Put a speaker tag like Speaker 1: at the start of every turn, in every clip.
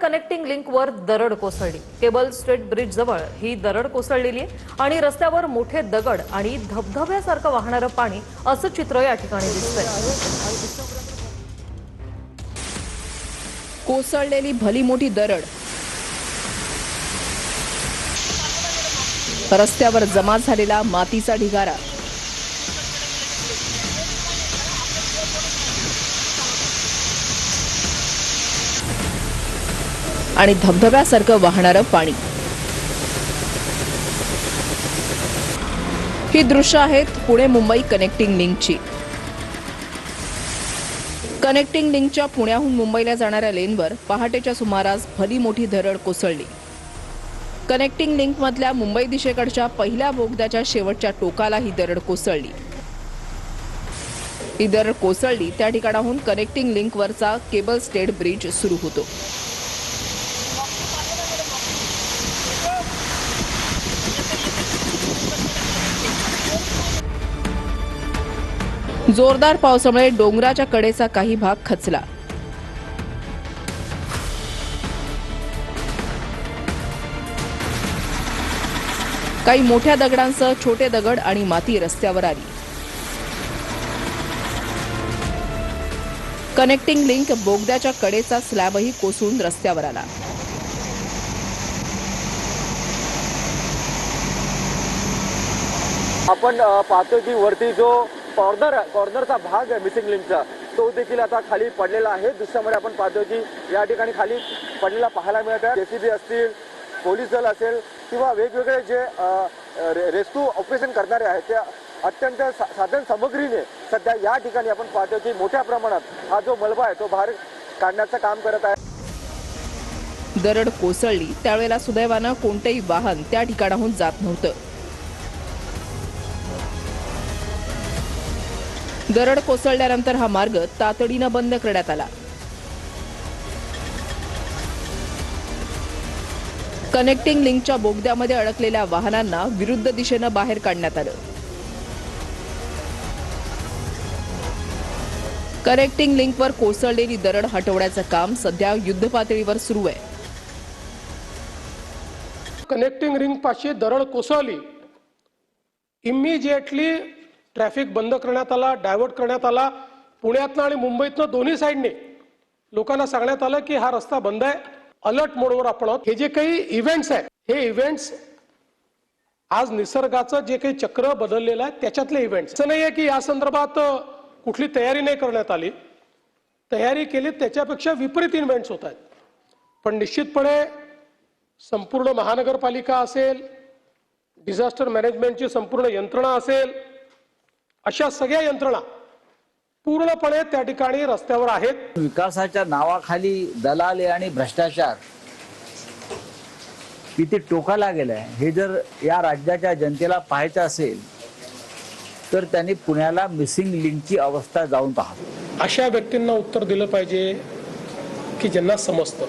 Speaker 1: Connecting लिंकवर दरड कोसळली। केबल स्ट्रेट ब्रिज जवळ ही दरड कोसळलेली आहे आणि रस्त्यावर मोठे दगड आणि धबधब्यासारखं वाहणारं पाणी असं चित्र या ठिकाणी दिसतंय।
Speaker 2: कोसळलेली भली मोठी दरड, रस्त्यावर जमा झालेला मातीचा ढिगारा, आणि धबधब्यासारखं वाहणारं पाणी। ही दृश्य आहेत पुणे मुंबई कनेक्टिंग लिंकची। कनेक्टिंग लिंकच्या पुण्याहून मुंबईला जाणाऱ्या लेनवर पहाटेच्या सुमारास भली मोठी दरड कोसळली। कनेक्टिंग लिंकमधल्या मुंबई दिशेकडच्या पहिल्या बोगद्याच्या शेवटच्या टोकाला ही दरड कोसळली। ही दरड कोसळली त्या ठिकाणाहून कनेक्टिंग लिंकवरचा केबल स्टेट ब्रिज सुरू होतो। जोरदार पावसामुळे डोंगराच्या कडेचा काही भाग खचला। काही मोठ्या दगडांसह छोटे दगड आणि माती रस्त्यावर आली। कनेक्टिंग लिंक बोगद्याच्या कडेचा स्लॅबही कोसळून रस्त्यावर आला।
Speaker 3: आपण पाहतो की वरती जो कॉर्नरचा भाग आहे मिसिंग लिंकचा तो देखील आता खाली पडलेला आहे। दृश्यामध्ये आपण पाहतो की या ठिकाणी खाली पडलेला पाहायला मिळत आहे। जेसीबी असतील, पोलीस दल असेल किंवा वेगवेगळे जे रेस्क्यू ऑपरेशन करणारे आहेत ते अत्यंत साधन सामग्रीने सध्या या ठिकाणी आपण पाहतो की मोठ्या प्रमाणात हा जो मलबा आहे तो बाहेर काढण्याचं काम करत आहे।
Speaker 2: दरड कोसळली त्यावेळेला सुदैवानं कोणतेही वाहन त्या ठिकाणाहून जात नव्हतं। दरड कोसळल्यानंतर हा मार्ग तातडीनं बंद करण्यात आला। कनेक्टिंग लिंकच्या बोगद्यामध्ये अडकलेल्या वाहनांना विरुद्ध दिशेनं बाहेर काढण्यात आलं। कनेक्टिंग लिंकवर कोसळलेली दरड हटवण्याचं काम सध्या युद्धपातळीवर सुरू आहे।
Speaker 4: कनेक्टिंग लिंक पाशी दरड कोसळली, इमिजिएटली ट्रॅफिक बंद करण्यात आला, डायव्हर्ट करण्यात आला। पुण्यातनं आणि मुंबईतनं दोन्ही साईडने लोकांना सांगण्यात आलं की हा रस्ता बंद आहे, अलर्ट मोडवर आपण आहोत। हे जे काही इव्हेंट्स आहेत हे इव्हेंट्स आज निसर्गाचं जे काही चक्र बदललेलं आहे त्याच्यातले इव्हेंट्स। असं नाही आहे की या संदर्भात कुठली तयारी नाही करण्यात आली, तयारी केली त्याच्यापेक्षा विपरीत इव्हेंट्स होत आहेत। पण निश्चितपणे संपूर्ण महानगरपालिका असेल, डिझास्टर मॅनेजमेंटची संपूर्ण यंत्रणा असेल, अशा सगळ्या यंत्रणा पूर्णपणे त्या ठिकाणी रस्त्यावर आहेत।
Speaker 5: विकासाच्या नावाखाली दलाली आणि भ्रष्टाचार किती टोकाला गेलाय हे जर या राज्याच्या जनतेला पाहायचं असेल तर त्यांनी पुण्याला मिसिंग लिंकची अवस्था जाऊन पाहावी।
Speaker 4: अशा व्यक्तींना उत्तर दिलं पाहिजे की ज्यांना समजतं,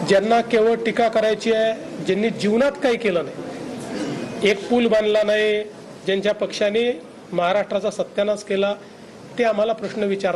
Speaker 4: ज्यांना केवळ टीका करायची आहे, ज्यांनी जीवनात काही केलं नाही, एक पूल बांधला नाही, ज्यांच्या पक्षाने महाराष्ट्राचा सत्यानाश केला, ते आम्हाला प्रश्न विचारतात।